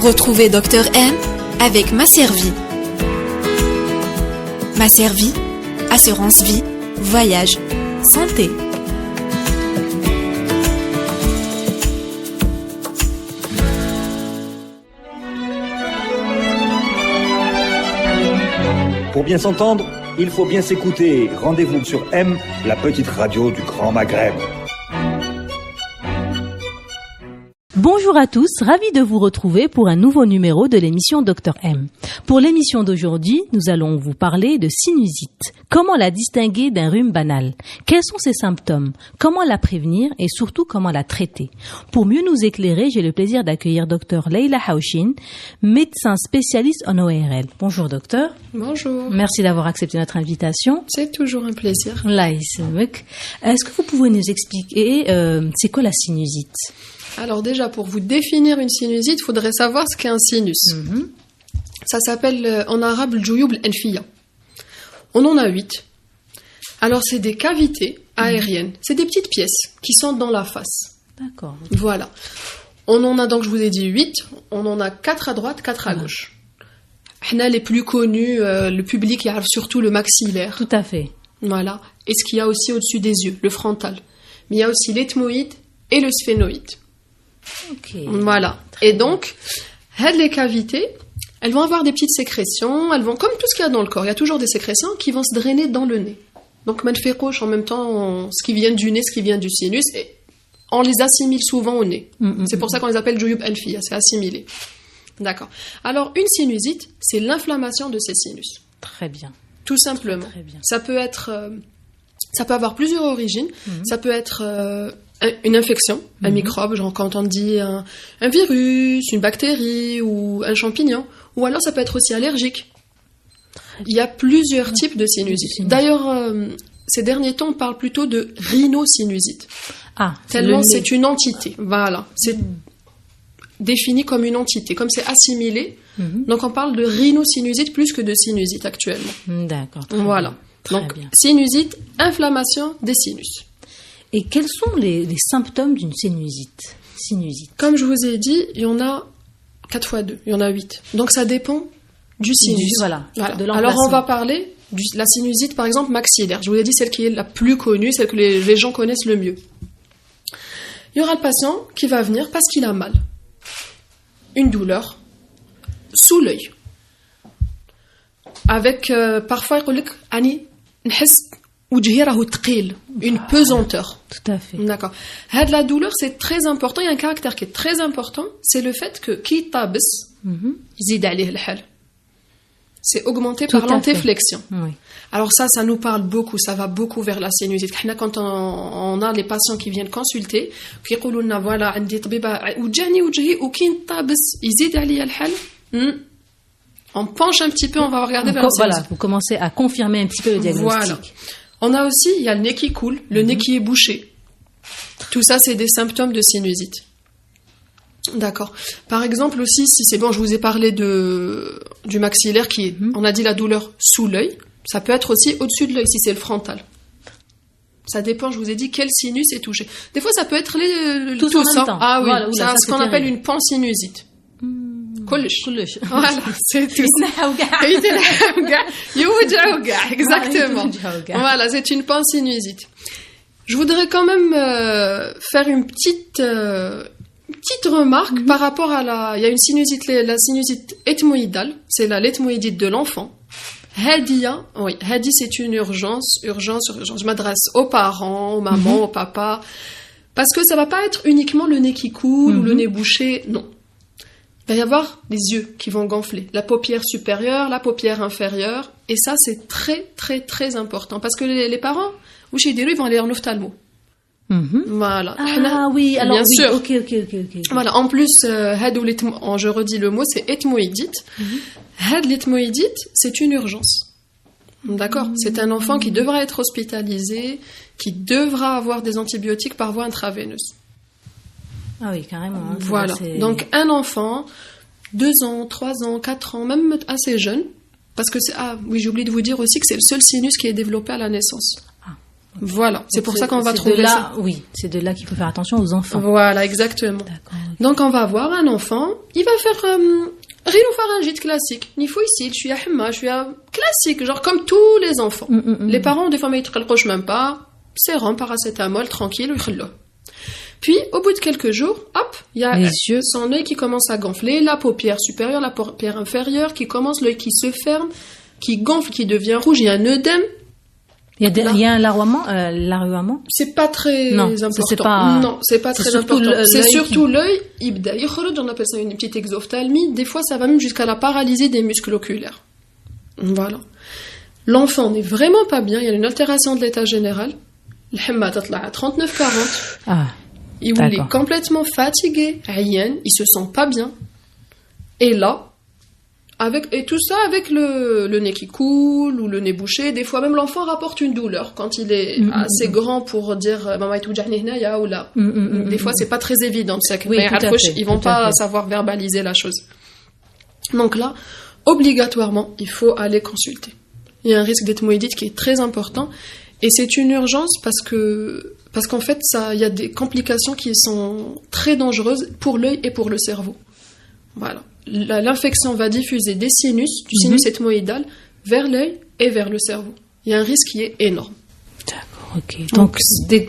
Retrouvez Dr M avec Masservie. Masservie, assurance vie, voyage, santé. Pour bien s'entendre, il faut bien s'écouter. Rendez-vous sur M, la petite radio du Grand Maghreb. Bonjour à tous, ravi de vous retrouver pour un nouveau numéro de l'émission Dr M. Pour l'émission d'aujourd'hui, nous allons vous parler de sinusite. Comment la distinguer d'un rhume banal? Quels sont ses symptômes? Comment la prévenir et surtout comment la traiter? Pour mieux nous éclairer, j'ai le plaisir d'accueillir Dr Leila Haouchine, médecin spécialiste en ORL. Bonjour docteur. Bonjour. Merci d'avoir accepté notre invitation. C'est toujours un plaisir. Est-ce que vous pouvez nous expliquer c'est quoi la sinusite? Alors déjà, pour vous définir une sinusite, il faudrait savoir ce qu'est un sinus. Ça s'appelle en arabe le joyoub al-anfiya. On en a 8. Alors c'est des cavités aériennes. C'est des petites pièces qui sont dans la face. D'accord. Voilà. On en a donc, je vous ai dit 8. On en a 4 à droite, 4 à gauche. Les plus connus, le public, il y a surtout le maxillaire. Tout à fait. Voilà. Et ce qu'il y a aussi au-dessus des yeux, le frontal. Mais il y a aussi l'ethmoïde et le sphénoïde. Okay. Voilà. Et donc, les cavités, elles vont avoir des petites sécrétions, elles vont, comme tout ce qu'il y a dans le corps, il y a toujours des sécrétions qui vont se drainer dans le nez. Donc, en même temps, ce qui vient du nez, ce qui vient du sinus, et on les assimile souvent au nez. C'est pour ça qu'on les appelle joyoub al-anfiya, c'est assimilé. D'accord. Alors, une sinusite, c'est l'inflammation de ces sinus. Très bien. Tout simplement. Très bien. Ça peut avoir plusieurs origines. Ça peut être une infection, un microbe, genre quand on dit un virus, une bactérie ou un champignon. Ou alors ça peut être aussi allergique. Il y a plusieurs types de sinusites. D'ailleurs, ces derniers temps, on parle plutôt de rhinosinusite. Tellement c'est une entité. Voilà. C'est défini comme une entité. Comme c'est assimilé, donc on parle de rhinosinusite plus que de sinusite actuellement. D'accord. Voilà. Très donc, bien. sinusite, inflammation des sinus. Et quels sont les symptômes d'une sinusite? Comme je vous ai dit, il y en a 4 fois 2, il y en a 8. Donc ça dépend du sinus. Voilà. De alors on va parler de la sinusite, par exemple, maxillaire. Je vous ai dit celle qui est la plus connue, celle que les gens connaissent le mieux. Il y aura le patient qui va venir parce qu'il a mal. Une douleur sous l'œil. Avec, parfois, il dit « Ani, n'hess une pesanteur. » Tout à fait. D'accord. La douleur, c'est très important. Il y a un caractère qui est très important. C'est le fait que qui tabs, zid alayh al-hal. C'est augmenté par l'antéflexion. Oui. Alors ça nous parle beaucoup. Ça va beaucoup vers la sinusite. Quand on a les patients qui viennent consulter, qui disent voilà, عندي طبيبة وجاني وجهي وكي tabs يزيد عليا الحال. On penche un petit peu, on va regarder vers la sinusite. Voilà, vous commencez à confirmer un petit peu le diagnostic. Voilà. On a aussi, il y a le nez qui coule, le nez qui est bouché. Tout ça, c'est des symptômes de sinusite. D'accord. Par exemple aussi, si c'est bon, je vous ai parlé du maxillaire qui est, on a dit la douleur sous l'œil. Ça peut être aussi au-dessus de l'œil, si c'est le frontal. Ça dépend, je vous ai dit, quel sinus est touché. Des fois, ça peut être tous en même temps. Ah oui, voilà, c'est ce qu'on appelle une pansinusite. كلش. Voilà, c'est tout. Exactement. Voilà, c'est une pansinusite. Je voudrais quand même faire une petite remarque par rapport à il y a une sinusite, la sinusite ethmoïdale, c'est l'ethmoïdite de l'enfant. Hadi, c'est une urgence. Je m'adresse aux parents, aux mamans, aux papas, parce que ça va pas être uniquement le nez qui coule ou le nez bouché, non. Il va y avoir les yeux qui vont gonfler, la paupière supérieure, la paupière inférieure, et ça c'est très très très important parce que les parents, ils vont aller en ophtalmo. Voilà. Ah oui, alors bien sûr. Ok. Voilà. En plus, je redis le mot, c'est ethmoïdite. L'ethmoïdite, c'est une urgence. D'accord. C'est un enfant qui devra être hospitalisé, qui devra avoir des antibiotiques par voie intraveineuse. Ah oui, carrément. Voilà. Donc, un enfant, 2 ans, 3 ans, 4 ans, même assez jeune, parce que j'ai oublié de vous dire aussi que c'est le seul sinus qui est développé à la naissance. Voilà, c'est pour ça qu'on va c'est trouver de là, ça. Oui, c'est de là qu'il faut faire attention aux enfants. Voilà, exactement. D'accord. Donc on va voir un enfant, il va faire rhinopharyngite classique. Nifouïcile, je suis à Hemma, je suis à classique, genre comme tous les enfants. Les parents, des fois, ils ne te même pas. Sérum, paracétamol, tranquille, puis, au bout de quelques jours, hop, il y a son œil qui commence à gonfler, la paupière supérieure, la paupière inférieure qui commence, l'œil qui se ferme, qui gonfle, qui devient rouge, il y a un œdème. Il y a un larrouement. C'est pas très important. Non, c'est pas très surtout important. C'est surtout l'œil, on appelle ça une petite exophtalmie. Des fois, ça va même jusqu'à la paralysie des muscles oculaires. Voilà. L'enfant n'est vraiment pas bien, il y a une altération de l'état général. الحمى تطلع à 39-40. Il est complètement fatigué, عيان, il se sent pas bien. Et là, et tout ça avec le nez qui coule ou le nez bouché, des fois même l'enfant rapporte une douleur quand il est assez grand pour dire maman يتوجعني هنايا ou là. Des fois c'est pas très évident, ils vont pas savoir verbaliser la chose. Donc là, obligatoirement, il faut aller consulter. Il y a un risque d'ethmoïdite qui est très important. Et c'est une urgence parce qu'en fait, il y a des complications qui sont très dangereuses pour l'œil et pour le cerveau. Voilà. L'infection va diffuser des sinus, du sinus ethmoïdal, vers l'œil et vers le cerveau. Il y a un risque qui est énorme. D'accord, ok. Donc dès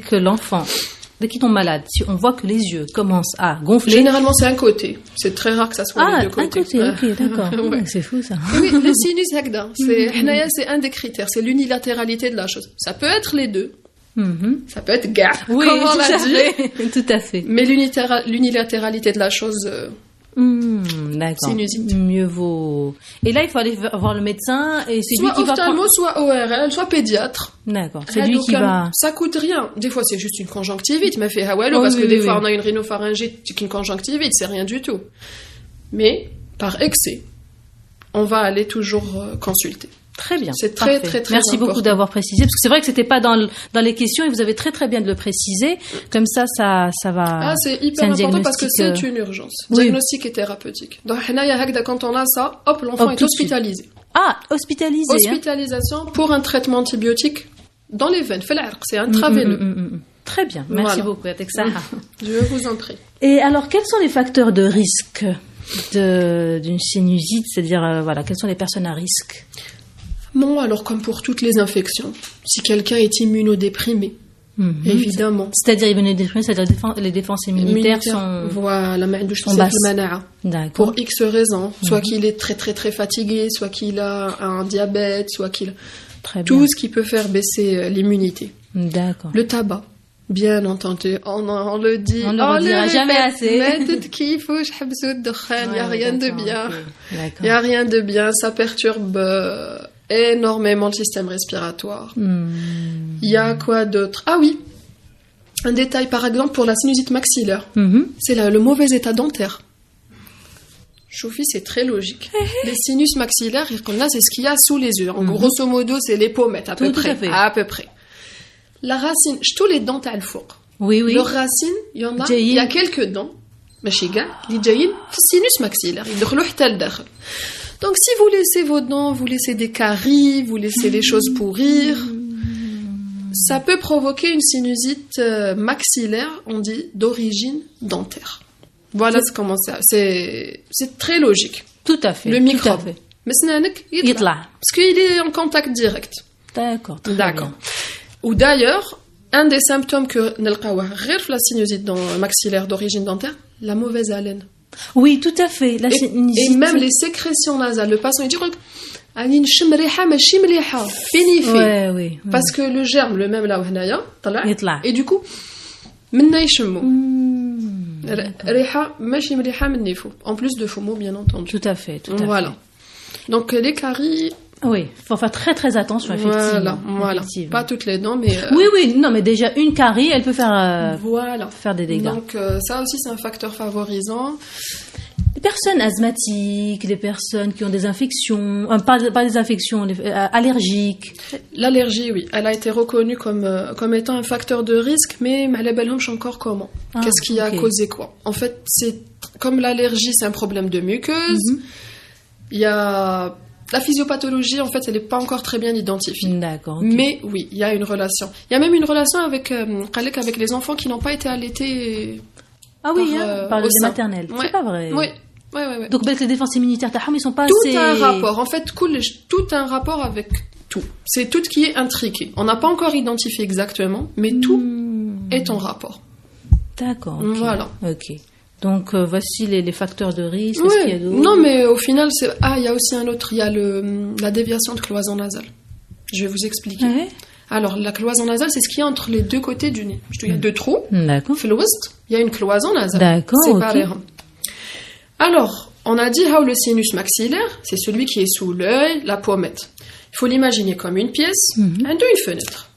qu'il tombe malade, si on voit que les yeux commencent à gonfler... Généralement, c'est un côté. C'est très rare que ça soit les deux côtés. Un côté, ok, d'accord. Ouais. C'est fou, ça. Oui, le sinus hekda, c'est un des critères. C'est l'unilatéralité de la chose. Ça peut être les deux. Ça peut être comme on l'a dit. Tout à fait. Mais l'unilatéralité de la chose... D'accord. Sinusite. Mieux vaut. Et là, il faut aller voir le médecin et c'est lui qui va prendre... soit ORL, soit pédiatre. D'accord. C'est lui qui va. Ça coûte rien. Des fois, c'est juste une conjonctivite. Mais fait parce que des fois, on a une rhinopharyngite, c'est une conjonctivite, c'est rien du tout. Mais par excès, on va aller toujours consulter. Très bien. C'est très, très, très Merci important. beaucoup d'avoir précisé, parce que c'est vrai que c'était pas dans les questions et vous avez très, très bien de le préciser. Comme ça va. C'est hyper important parce que c'est une urgence. Diagnostic et thérapeutique. Donc, quand on a ça, hop, l'enfant est hospitalisé. Hospitalisé. Hospitalisation pour un traitement antibiotique dans les veines. C'est intraveineux. Très bien. Merci beaucoup, Yatek Saha. Je vous en prie. Et alors, quels sont les facteurs de risque d'une sinusite? C'est-à-dire, quelles sont les personnes à risque? Non, alors comme pour toutes les infections, si quelqu'un est immunodéprimé, évidemment. C'est-à-dire immunodéprimé, c'est-à-dire les défenses immunitaires sont... Voilà, sont basses. Pour X raisons, soit qu'il est très très très fatigué, soit qu'il a un diabète, soit qu'il... Tout ce qui peut faire baisser l'immunité. D'accord. Le tabac. Bien entendu, on le dit. On ne le redira jamais assez. Il n'y a rien de bien. Il n'y a rien de bien. Ça perturbe énormément le système respiratoire. Il y a quoi d'autre? Ah oui, un détail par exemple pour la sinusite maxillaire. C'est le mauvais état dentaire. Choufi, c'est très logique. Les sinus maxillaires, là, c'est ce qu'il y a sous les yeux. En grosso modo, c'est les pommettes à peu près. À peu près. La racine, tous les dents à le four. Oui. Leurs racines, il y a quelques dents. ماشي كاع اللي جايين في السينوس ماكسيلار يدخلوا حتى لداخل. Donc si vous laissez vos dents, vous laissez des caries, vous laissez les choses pourrir, ça peut provoquer une sinusite maxillaire, on dit d'origine dentaire. Voilà comment ça. C'est très logique. Tout à fait. Le microbe. Mais سنانك يطلع. Parce qu'il est en contact direct. D'accord. D'accord. Ou d'ailleurs, un des symptômes que نلقاوه غير في la sinusite maxillaire d'origine dentaire, la mauvaise haleine. Oui, tout à fait. Et même les sécrétions nasales. Le patient il dit راني نشم ريحه ماشي مليحه فيني oui. Parce que le germe le même là وهنايا طلع. Et du coup منا يشموا ريحه ماشي مليحه من نيفو. En plus de FOMO bien entendu. Tout à fait. Voilà. Donc les caries. Oui, faut faire très très attention effectivement. Voilà. Pas toutes les dents, mais oui, non, mais déjà une carie, elle peut faire faire des dégâts. Donc ça aussi c'est un facteur favorisant. Les personnes asthmatiques, les personnes qui ont des infections, pas des infections, allergiques. L'allergie, oui, elle a été reconnue comme étant un facteur de risque, mais malabelhomch encore comment? Qu'est-ce qui a causé quoi? En fait, c'est comme l'allergie, c'est un problème de muqueuse. Il y a La physiopathologie, en fait, elle n'est pas encore très bien identifiée. D'accord. Okay. Mais oui, il y a une relation. Il y a même une relation avec les enfants qui n'ont pas été allaités. Ah oui, par le lait maternel. Ouais. C'est pas vrai. Oui. Donc, les défenses immunitaires, ils sont pas tout assez... Tout un rapport. En fait, tout un rapport avec tout. C'est tout qui est intriqué. On n'a pas encore identifié exactement, mais tout est en rapport. D'accord. Okay. Voilà. Ok. Donc, voici les facteurs de risque. Oui. Qu'il y a Non, mais au final, il y a aussi un autre. Il y a la déviation de cloison nasale. Je vais vous expliquer. Ouais. Alors, la cloison nasale, c'est ce qui est entre les deux côtés du nez. Il y a deux trous. D'accord. Il y a une cloison nasale. D'accord. Séparée. Okay. Alors, on a dit le sinus maxillaire, c'est celui qui est sous l'œil, la pommette. Il faut l'imaginer comme une pièce, une fenêtre.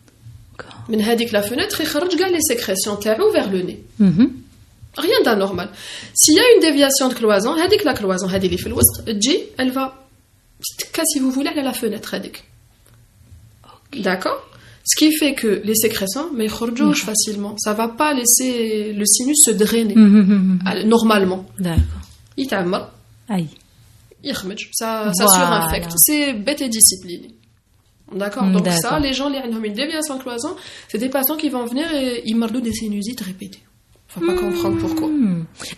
Mais la fenêtre, il sort les sécrétions vers le nez. Rien d'anormal. S'il y a une déviation de cloison, la cloison, elle va, si vous voulez, aller à la fenêtre. Okay. D'accord? Ce qui fait que les sécrétions, mais ils facilement. Ça ne va pas laisser le sinus se drainer normalement. D'accord. Il t'aime. Aïe. Ça surinfecte. C'est bête et discipliné. D'accord? Donc ça, les gens, ils ont une déviation de cloison, c'est des patients qui vont venir et ils mordent des sinusites répétées. Faut pas comprendre pourquoi.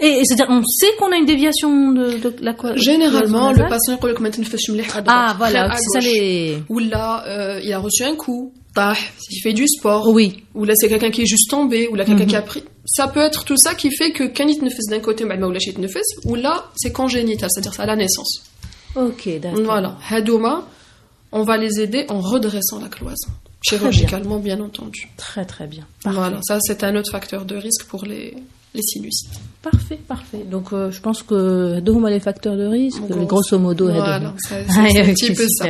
Et c'est-à-dire, on sait qu'on a une déviation de la cloison. Généralement, le patient il dit que maintenant il fait chumlih à droite. Ah voilà, c'est ça les. Ou là, il a reçu un coup. Il fait du sport. Oui. Ou là, c'est quelqu'un qui est juste tombé. Ou là, quelqu'un qui a pris. Ça peut être tout ça qui fait que quand il ne fait d'un côté, ou là, c'est congénital, c'est-à-dire c'est à la naissance. Ok, d'accord. Voilà. Hadouma, on va les aider en redressant la cloison. Chirurgicalement, bien entendu. Très, très bien. Parfait. Voilà. Ça, c'est un autre facteur de risque pour les sinusites. Parfait. Donc, je pense que Hadouma, les facteurs de risque, grosso modo, voilà, c'est un petit peu ça.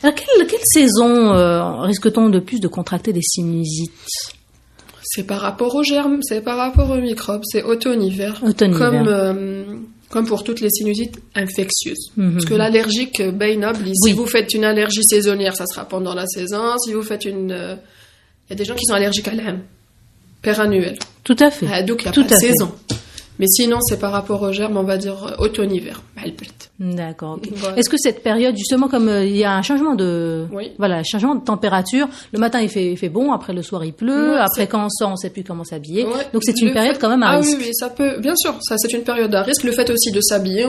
Alors, quelle saison risque-t-on de plus de contracter des sinusites? C'est par rapport aux germes, c'est par rapport aux microbes, c'est automne-hiver. Comme pour toutes les sinusites infectieuses. Parce que l'allergique, si vous faites une allergie saisonnière, ça sera pendant la saison. Si vous faites il y a des gens qui sont allergiques à l'âme, perannuel. Tout à fait. Donc il n'y a pas de saison. Mais sinon, c'est par rapport aux germes, on va dire automne-hiver. D'accord. Okay. Voilà. Est-ce que cette période, justement, comme il y a un changement de, changement de température, le matin il fait bon, après le soir il pleut, après quand on sort, on sait plus comment s'habiller. Ouais. Donc c'est une période quand même à risque. Oui, ça peut, bien sûr, ça c'est une période à risque. Le fait aussi de s'habiller,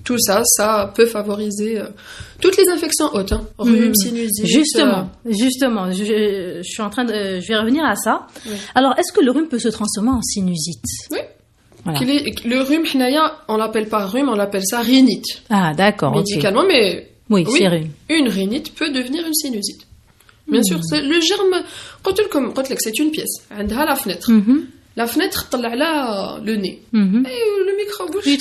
tout ça, ça peut favoriser toutes les infections hautes, rhume, sinusite. Justement, je suis en train de, je vais revenir à ça. Oui. Alors, est-ce que le rhume peut se transformer en sinusite? Oui. Voilà. Le rhume, on l'appelle pas rhume, on l'appelle ça rhinite. Ah, d'accord. Médicalement, mais oui, c'est rhume. Une rhinite peut devenir une sinusite. Bien sûr, c'est le germe. C'est une pièce. Elle a la fenêtre. La fenêtre, là, le nez. Et le microbe. Il le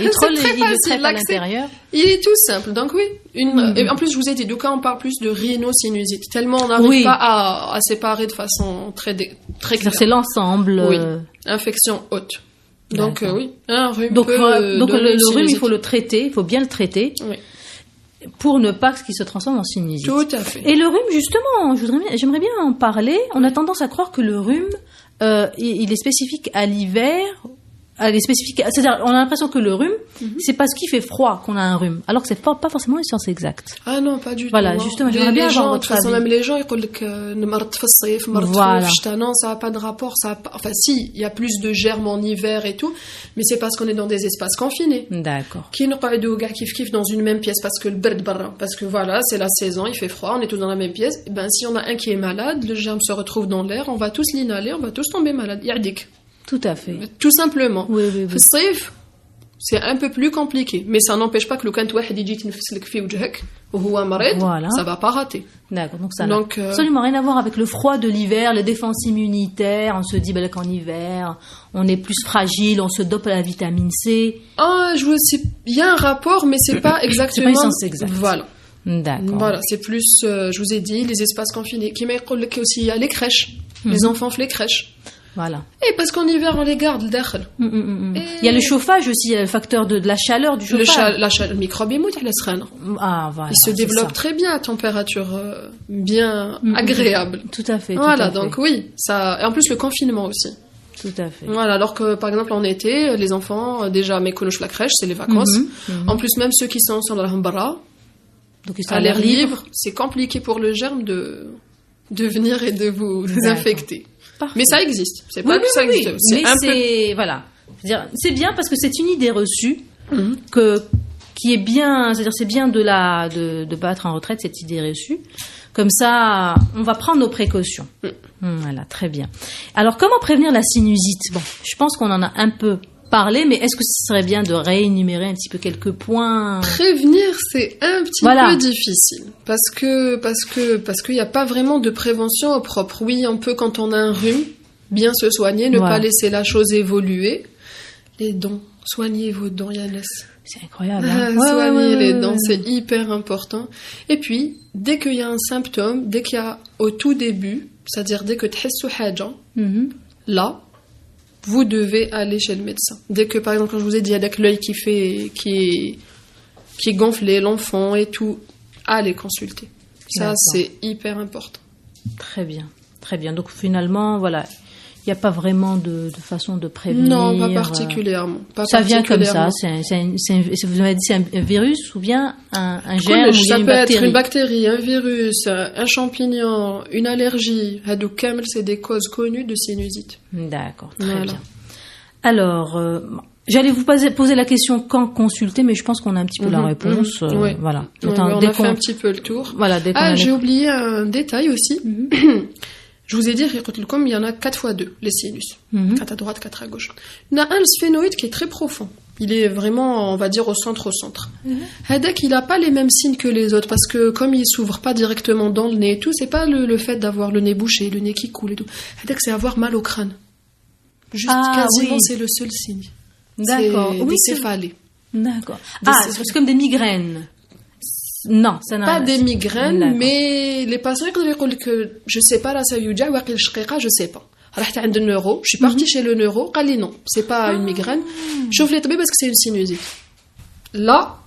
traite à l'intérieur. Il est tout simple. Donc oui. Et en plus, je vous ai dit, donc on parle plus de rhinosinusite. Tellement on n'arrive pas à séparer de façon très claire. C'est l'ensemble. Oui. Infection haute. Donc oui, un rhume. Donc le rhume, il faut le traiter, il faut bien le traiter. Oui. Pour ne pas qu'il se transforme en sinusite. Tout à fait. Et le rhume, justement, j'aimerais bien en parler. On a tendance à croire que le rhume, il est spécifique à l'hiver. C'est-à-dire, on a l'impression que le rhume, c'est parce qu'il fait froid qu'on a un rhume, alors que c'est pas forcément une science exacte. Ah non, pas du tout. Voilà, justement, j'aimerais bien avoir votre avis. Même les gens, ils disent que non, ça n'a pas de rapport. Enfin, si, il y a plus de germes en hiver et tout, mais c'est parce qu'on est dans des espaces confinés. D'accord. Qui nous parlent de gars qui dans une même pièce parce que le bird barra, parce que voilà, c'est la saison, il fait froid, on est tous dans la même pièce. Et ben, si on a un qui est malade, le germe se retrouve dans l'air, on va tous l'inhaler, on va tous tomber malade. Yardik. Tout à fait. Tout simplement. Oui. C'est un peu plus compliqué, mais ça n'empêche pas que le quand واحد يجي يتنفس لك في وجهك وهو مريض, ça va pas rater. D'accord, donc ça n'a absolument rien à voir avec le froid de l'hiver, les défenses immunitaires. On se dit qu'en hiver, on est plus fragile, on se dope à la vitamine C. Il y a un rapport, mais c'est pas exactement. C'est pas une science exacte. Voilà. D'accord. Voilà, c'est plus, je vous ai dit, les espaces confinés. Qui m'école aussi, il y a les crèches. Les enfants font les crèches. Voilà. Et parce qu'en hiver, on les garde, le dakhel. Il y a le chauffage aussi, le facteur de la chaleur du chauffage. Le microbe, voilà. Il se développe très bien à température bien agréable. Tout à fait. Voilà, donc oui. Ça, et en plus, le confinement aussi. Tout à fait. Voilà, alors que par exemple en été, les enfants, déjà, mais connaissent la crèche, c'est les vacances. En plus, même ceux qui sont ensemble Donc ils sont à l'air libre, c'est compliqué pour le germe de venir et de vous infecter. Parfait. Mais ça existe. C'est pas que ça existe. Mais c'est voilà. C'est-à-dire, c'est bien parce que c'est une idée reçue qui est bien. C'est-à-dire, c'est bien de battre en retraite cette idée reçue. Comme ça, on va prendre nos précautions. Voilà, très bien. Alors, comment prévenir la sinusite? Bon, je pense qu'on en a un peu parlé, mais est-ce que ce serait bien de réénumérer un petit peu quelques points? Prévenir, c'est un petit peu difficile. Parce qu'il n'y a pas vraiment de prévention au propre. Oui, on peut, quand on a un rhume, bien se soigner, ne pas laisser la chose évoluer. Les dents. Soignez vos dents, Yannis. C'est incroyable. Soigner les dents, c'est hyper important. Et puis, dès qu'il y a un symptôme, dès qu'il y a au tout début, c'est-à-dire dès que تحسوا حاجة, là, vous devez aller chez le médecin. Dès que, par exemple, quand je vous ai dit avec l'œil qui est gonflé, l'enfant et tout, allez consulter. Ça, c'est hyper important. Très bien, très bien. Donc finalement, voilà, il n'y a pas vraiment de façon de prévenir. Non, pas particulièrement. Ça vient comme ça. Vous m'avez dit c'est un virus ou bien un germe ou ça une peut bactérie. être une bactérie, un virus, un champignon, une allergie. Hadouk kamel, c'est des causes connues de sinusite. D'accord, très bien. Alors, j'allais vous poser la question quand consulter, mais je pense qu'on a un petit peu la réponse. Voilà. On a fait un petit peu le tour. Voilà. J'ai oublié un détail aussi. Je vous ai dit, il y en a 4 fois 2, les sinus. 4 à droite, 4 à gauche. Il y en a un, le sphénoïde, qui est très profond. Il est vraiment, on va dire, au centre. Hadak, il n'a pas les mêmes signes que les autres, parce que comme il s'ouvre pas directement dans le nez et tout, c'est pas le fait d'avoir le nez bouché, le nez qui coule et tout. Hadak, c'est avoir mal au crâne. Juste quasiment, c'est le seul signe. D'accord. C'est des céphalées. D'accord. C'est comme des migraines. Non, ça n'a pas des migraines, mais les patients ils disent que je sais pas là ça yuja ou qu'il shqiqa, je sais pas. رحت عند neuro, je suis partie chez le neuro, قال لي non, c'est pas une migraine. Chauffe les tableaux parce que c'est une sinusite. Là,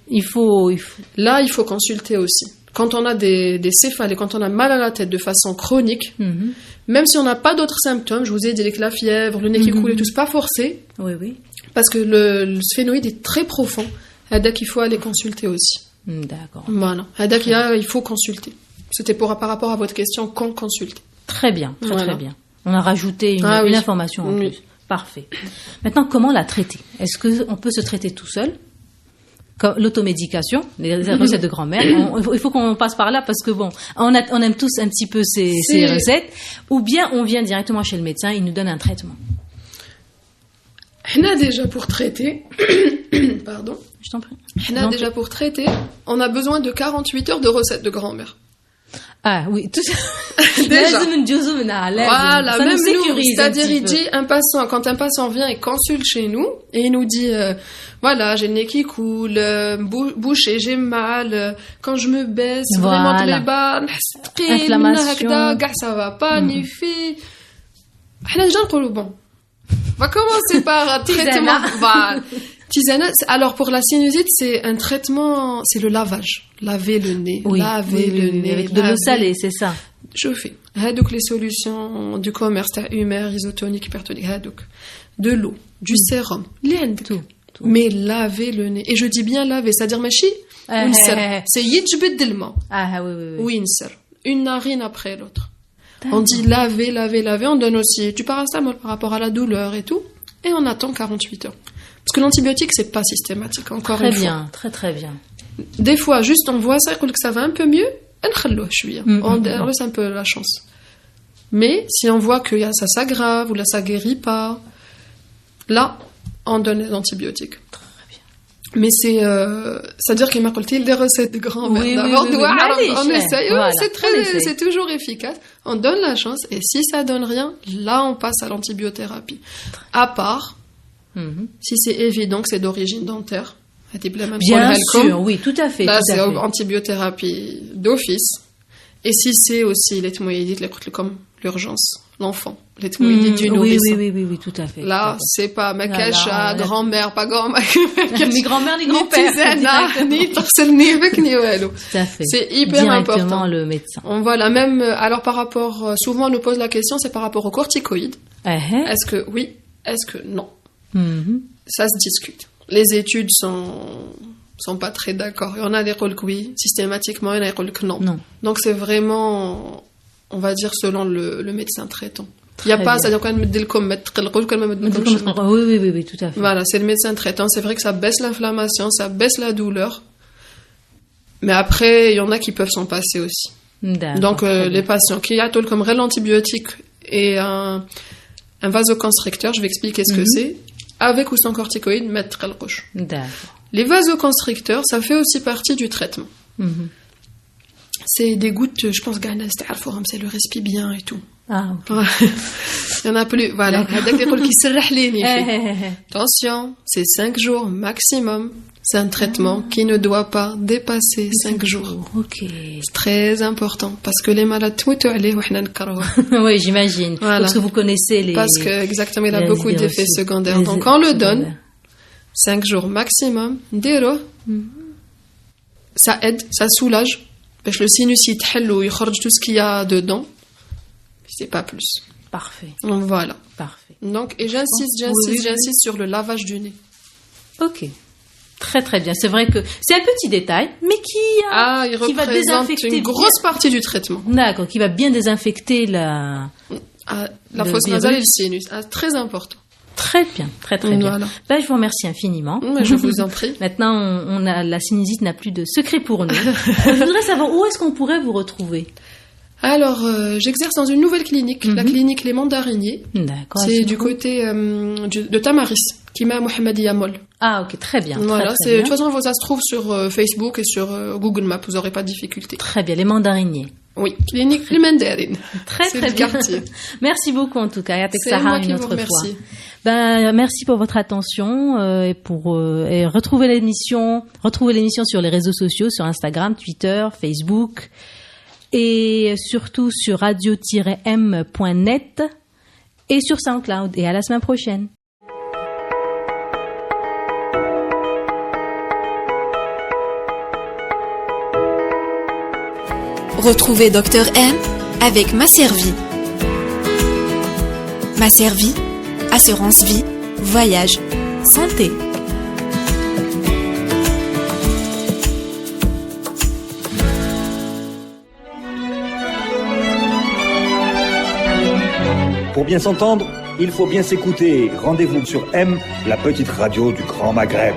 il faut consulter aussi. Quand on a des céphalées, quand on a mal à la tête de façon chronique, même si on n'a pas d'autres symptômes, je vous ai dit que la fièvre, le nez qui coule et tout, c'est pas forcé. Oui. Parce que le sphénoïde est très profond. Donc il faut aller consulter aussi. D'accord. Voilà. Il faut consulter. C'était par rapport à votre question, quand consulter. Très bien, très bien. On a rajouté une information en plus. Parfait. Maintenant, comment la traiter? Est-ce qu'on peut se traiter tout seul? L'automédication, les recettes de grand-mère, il faut qu'on passe par là parce que bon, on aime tous un petit peu ces recettes, ou bien on vient directement chez le médecin, il nous donne un traitement. On a déjà pour traiter, pardon. Je t'en prie. Déjà pour traiter, on a besoin de 48 heures de recettes de grand-mère. Ah oui, tout ça. Déjà. Voilà, même nous, c'est-à-dire il dit quand un patient vient et consulte chez nous et il nous dit voilà, j'ai le nez qui coule, bouché, j'ai mal, quand je me baisse, vraiment les bas, inflammation, ça va pas, ni fait. Bon, on va commencer par un traitement. Tisana, alors pour la sinusite, c'est un traitement, c'est le lavage. Laver le nez, avec de l'eau salée, c'est ça. Chauffer. Donc les solutions du commerce, humeur, isotonique, hypertonique, de l'eau, du sérum, tout. Mais laver le nez. Et je dis bien laver, c'est-à-dire machi, c'est yitjbed delma. Oui, une narine après l'autre. On dit laver, on donne aussi du paracétamol par rapport à la douleur et tout, et on attend 48 heures. Parce que l'antibiotique, c'est pas systématique, encore une fois. Très bien. Des fois, juste on voit ça, que ça va un peu mieux, on laisse un peu la chance. Mais si on voit que ça s'aggrave ou là ça guérit pas, là, on donne les antibiotiques. Très bien. Mais c'est-à-dire qu'il m'a dit des recettes de grand-mère. D'abord, on essaye, c'est toujours efficace. On donne la chance, et si ça donne rien, là, on passe à l'antibiothérapie. À part, si c'est évident que c'est d'origine dentaire, bien sûr, oui, tout à fait. Là, c'est antibiothérapie d'office. Et si c'est aussi les tmoïdites, comme l'urgence, l'enfant. Les tmoïdi du nourrisson. Oui, tout à fait. Là, c'est pas ma cache à grand-mère, pas grand-mère. Ni grand-mère, ni grand-père. Ni personne, ni avec, ni walou. Tout à fait. C'est hyper important. Directement le médecin. Voilà, même, alors par rapport, souvent on nous pose la question, c'est par rapport aux corticoïdes. Est-ce que oui, est-ce que non? Ça se discute. Les études sont pas très d'accord. Il y en a des qui disent que oui, systématiquement, il y en a qui disent que non. Donc c'est vraiment, on va dire, selon le médecin traitant. Il n'y a pas, c'est-à-dire qu'on met comme mettre oui, tout à fait. Voilà, c'est le médecin traitant. C'est vrai que ça baisse l'inflammation, ça baisse la douleur. Mais après, il y en a qui peuvent s'en passer aussi. Donc, les patients qui ont comme l'antibiotique et un vasoconstricteur, je vais expliquer ce que c'est, avec ou sans corticoïdes, mettre le roche. Les vasoconstricteurs, ça fait aussi partie du traitement. C'est des gouttes, je pense, c'est le respi bien et tout. Ah, okay. Il y en a plus, voilà. Attention, c'est 5 jours maximum. C'est un traitement qui ne doit pas dépasser 5 jours. Ok. C'est très important parce que les malades, oui, j'imagine. Voilà. Parce que vous connaissez les. Parce que, exactement, il a beaucoup d'effets secondaires. Donc, on le donne 5 jours maximum. Ça aide, ça soulage. Parce que le sinusite, il sort tout ce qu'il y a dedans. C'est pas plus. Parfait. Donc, voilà. Parfait. Donc, et j'insiste sur le lavage du nez. Ok. Très très bien. C'est vrai que c'est un petit détail, mais qui va désinfecter une grosse partie du traitement. D'accord, qui va bien désinfecter la fosse nasale et le sinus. Très important. Très bien, très bien. Voilà. Je vous remercie infiniment. Je vous en prie. Maintenant, la sinusite n'a plus de secret pour nous. Je voudrais savoir où est-ce qu'on pourrait vous retrouver. Alors, j'exerce dans une nouvelle clinique, la clinique Les Mandariniers. D'accord. C'est du côté de Tamaris, Kima Mohamedia Mol. Ah, ok, très bien. Voilà, très de toute façon, ça se trouve sur Facebook et sur Google Maps, vous n'aurez pas de difficulté. Très bien, Les Mandariniers. Oui, clinique Les Mandarines. Très bien. Quartier. Merci beaucoup en tout cas. C'est moi qui vous remercie. Merci pour votre attention et retrouvez l'émission sur les réseaux sociaux, sur Instagram, Twitter, Facebook et surtout sur radio-m.net et sur SoundCloud. Et à la semaine prochaine. Retrouvez Dr M avec Masservie. Masservie, assurance vie, voyage, santé. Pour bien s'entendre, il faut bien s'écouter. Rendez-vous sur M, la petite radio du Grand Maghreb.